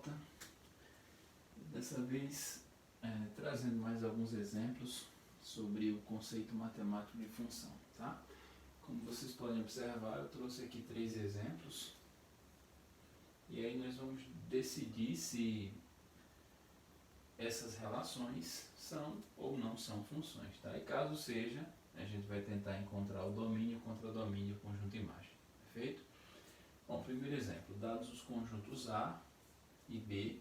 volta, dessa vez trazendo mais alguns exemplos sobre o conceito matemático de função, tá? Como vocês podem observar, eu trouxe aqui 3 exemplos e aí nós vamos decidir se essas relações são ou não são funções, tá? E caso seja, a gente vai tentar encontrar o domínio contra domínio conjunto imagem, perfeito? Bom, primeiro exemplo, dados os conjuntos A e B,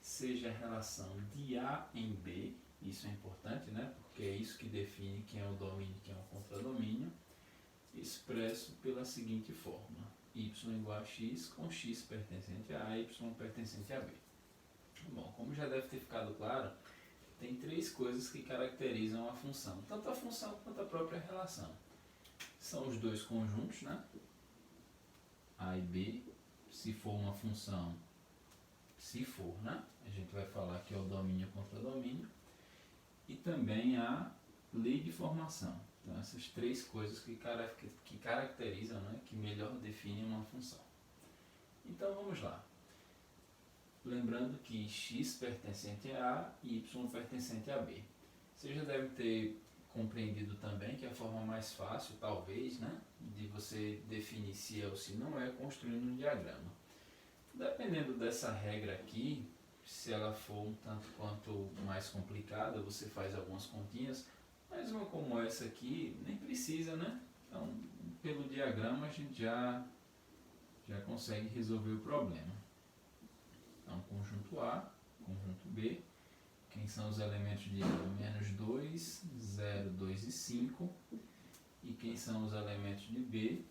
seja a relação de A em B, isso é importante, né? Porque é isso que define quem é o domínio e quem é o contradomínio, expresso pela seguinte fórmula: y igual a x, com x pertencente a A e y pertencente a B. Bom, como já deve ter ficado claro, tem 3 coisas que caracterizam a função, tanto a função quanto a própria relação. São os dois conjuntos, né? A e B, se for uma função, se for, né? A gente vai falar que é o domínio contra domínio. E também a lei de formação. Então, essas 3 coisas que caracterizam, né? Que melhor definem uma função. Então, vamos lá. Lembrando que x pertencente a A e y pertencente a B. Você já deve ter compreendido também que a forma mais fácil, talvez, né, de você definir se é ou se não é construindo um diagrama. Dependendo dessa regra aqui, se ela for um tanto quanto mais complicada, você faz algumas continhas, mas uma como essa aqui nem precisa, né? Então, pelo diagrama a gente já consegue resolver o problema. Então, conjunto A, conjunto B, quem são os elementos de menos 2, 0, 2 e 5, e quem são os elementos de B,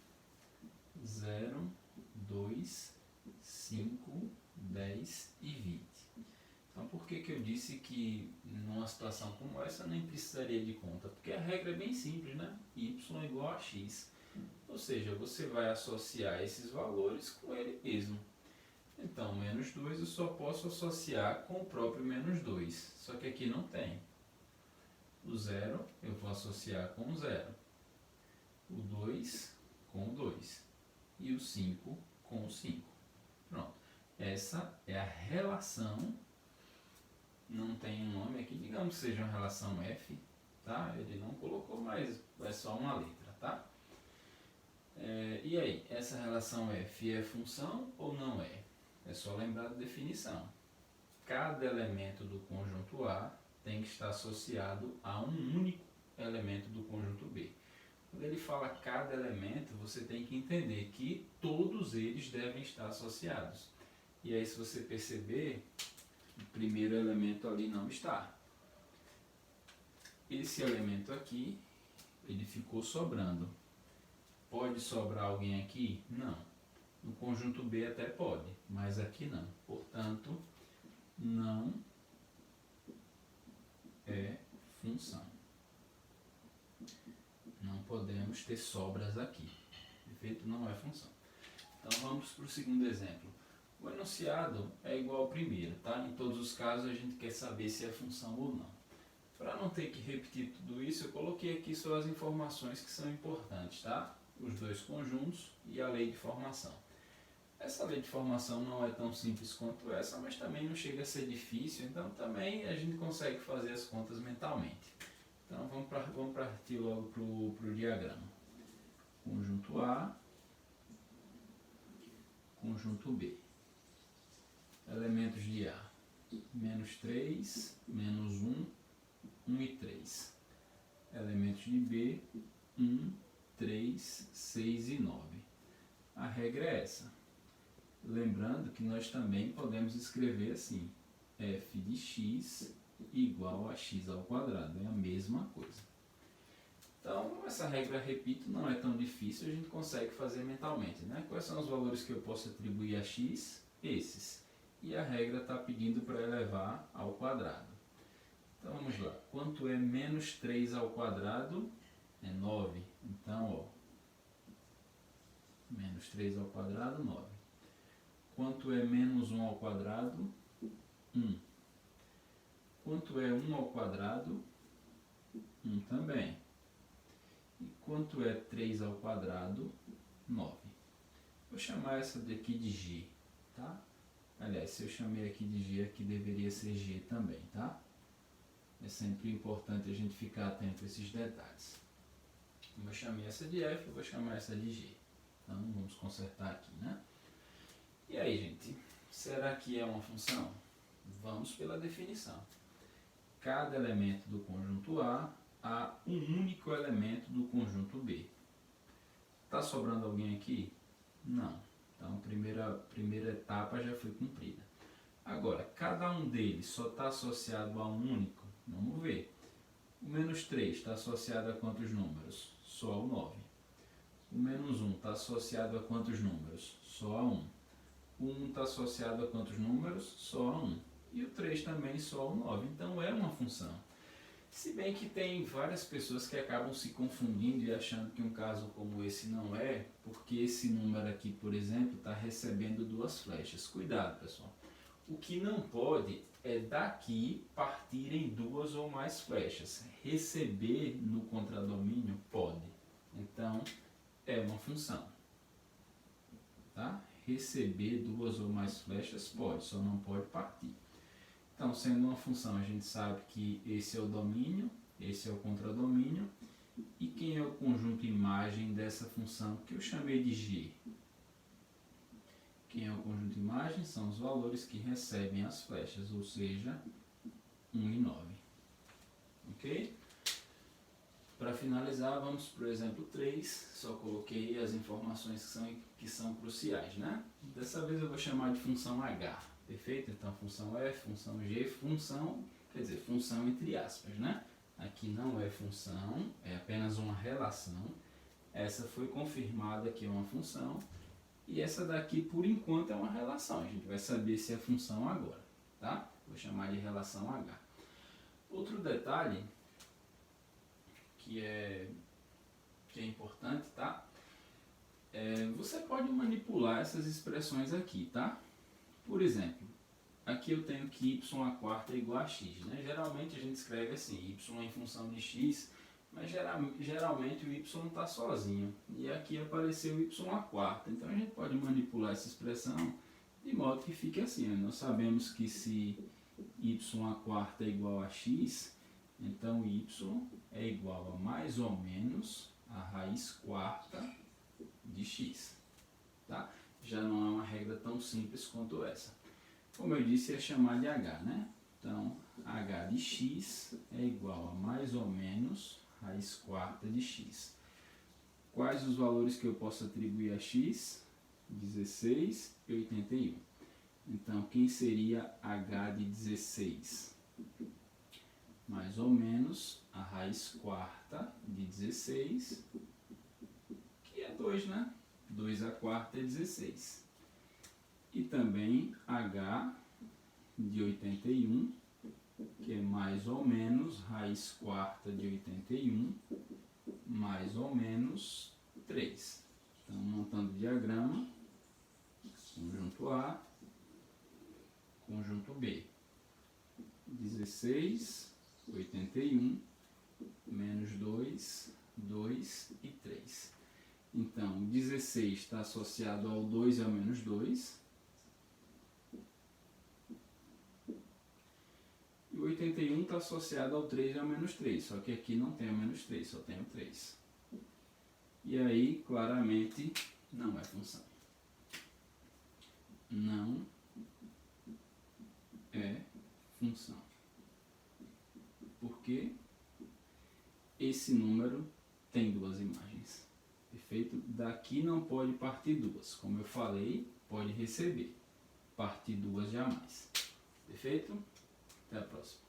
0, 2, 5, 10 e 20. Então, por que eu disse que numa situação como essa nem precisaria de conta? Porque a regra é bem simples, né? Y igual a x. Ou seja, você vai associar esses valores com ele mesmo. Então, menos 2 eu só posso associar com o próprio menos 2. Só que aqui não tem. O 0 eu vou associar com o 0. O 2 com o 2. E o 5 com o 5. Pronto. Essa é a relação. Não tem um nome aqui. Digamos que seja uma relação F. Tá? Ele não colocou, mas é só uma letra. Tá? E aí? Essa relação F é função ou não é? É só lembrar da definição. Cada elemento do conjunto A tem que estar associado a um único elemento do conjunto B. Quando ele fala cada elemento, você tem que entender que todos eles devem estar associados. E aí, se você perceber, o primeiro elemento ali não está. Esse elemento aqui, ele ficou sobrando. Pode sobrar alguém aqui? Não. No conjunto B até pode, mas aqui não. Portanto, não é função. Não podemos ter sobras aqui. Perfeito? Não é função. Então vamos para o segundo exemplo. O enunciado é igual ao primeiro, tá? Em todos os casos a gente quer saber se é função ou não. Para não ter que repetir tudo isso, eu coloquei aqui só as informações que são importantes, tá? Os dois conjuntos e a lei de formação. Essa lei de formação não é tão simples quanto essa, mas também não chega a ser difícil, então também a gente consegue fazer as contas mentalmente. Então vamos partir logo para o diagrama. Conjunto A, conjunto B. Elementos de A: menos 3, menos 1, 1 e 3. Elementos de B: 1, 3, 6 e 9. A regra é essa. Lembrando que nós também podemos escrever assim: f de x igual a x ao quadrado. É a mesma coisa. Então, essa regra, repito, não é tão difícil, a gente consegue fazer mentalmente, né? Quais são os valores que eu posso atribuir a x? Esses. E a regra está pedindo para elevar ao quadrado. Então, vamos lá. Quanto é menos 3 ao quadrado? É 9. Então, ó, menos 3 ao quadrado, 9. Quanto é menos 1 ao quadrado? 1. Quanto é 1 ao quadrado? 1 também. E quanto é 3 ao quadrado? 9. Vou chamar essa daqui de g, tá? Aliás, se eu chamei aqui de G, aqui deveria ser G também, tá? É sempre importante a gente ficar atento a esses detalhes. Eu chamei essa de F, eu vou chamar essa de G. Então, vamos consertar aqui, né? E aí, gente, será que é uma função? Vamos pela definição. Cada elemento do conjunto A há um único elemento do conjunto B. Está sobrando alguém aqui? Não. Então, a primeira etapa já foi cumprida. Agora, cada um deles só está associado a um único? Vamos ver. O menos 3 está associado a quantos números? Só ao 9. O menos 1 está associado a quantos números? Só a 1. O 1 está associado a quantos números? Só a 1. E o 3 também só ao 9. Então é uma função. Se bem que tem várias pessoas que acabam se confundindo e achando que um caso como esse não é, porque esse número aqui, por exemplo, está recebendo 2 flechas. Cuidado, pessoal. O que não pode é daqui partirem 2 ou mais flechas. Receber no contradomínio pode. Então, é uma função. Tá? Receber 2 ou mais flechas pode, só não pode partir. Então, sendo uma função, a gente sabe que esse é o domínio, esse é o contradomínio. E quem é o conjunto imagem dessa função que eu chamei de G? Quem é o conjunto imagem? São os valores que recebem as flechas, ou seja, 1 e 9. Ok? Para finalizar, vamos para o exemplo 3. Só coloquei as informações que são cruciais, né? Dessa vez eu vou chamar de função H. Perfeito? Então, função F, função G, função, quer dizer, função entre aspas, né? Aqui não é função, é apenas uma relação. Essa foi confirmada que é uma função. E essa daqui, por enquanto, é uma relação. A gente vai saber se é função agora, tá? Vou chamar de relação H. Outro detalhe que é importante, tá? Você pode manipular essas expressões aqui, tá? Por exemplo, aqui eu tenho que y² é igual a x, né? Geralmente a gente escreve assim, y em função de x, mas geralmente o y está sozinho. E aqui apareceu y². Então a gente pode manipular essa expressão de modo que fique assim. Né? Nós sabemos que se y² é igual a x, então y é igual a mais ou menos a raiz quarta de x. Tá? Já não é uma regra tão simples quanto essa. Como eu disse, é chamar de h, né? Então, h de x é igual a mais ou menos raiz quarta de x. Quais os valores que eu posso atribuir a x? 16 e 81. Então, quem seria h de 16? Mais ou menos a raiz quarta de 16, que é 2, né? 2² é 16. E também h de 81, que é mais ou menos raiz quarta de 81, mais ou menos 3. Então, montando o diagrama, conjunto A, conjunto B. 16, 81, menos 2, 2 e 3. Então, 16 está associado ao 2 e ao menos 2. E o 81 está associado ao 3 e ao menos 3. Só que aqui não tem o menos 3, só tem o 3. E aí, claramente, não é função. Não é função. Porque esse número tem 2 imagens. Perfeito? Daqui não pode partir 2. Como eu falei, pode receber. Partir 2 jamais. Perfeito? Até a próxima.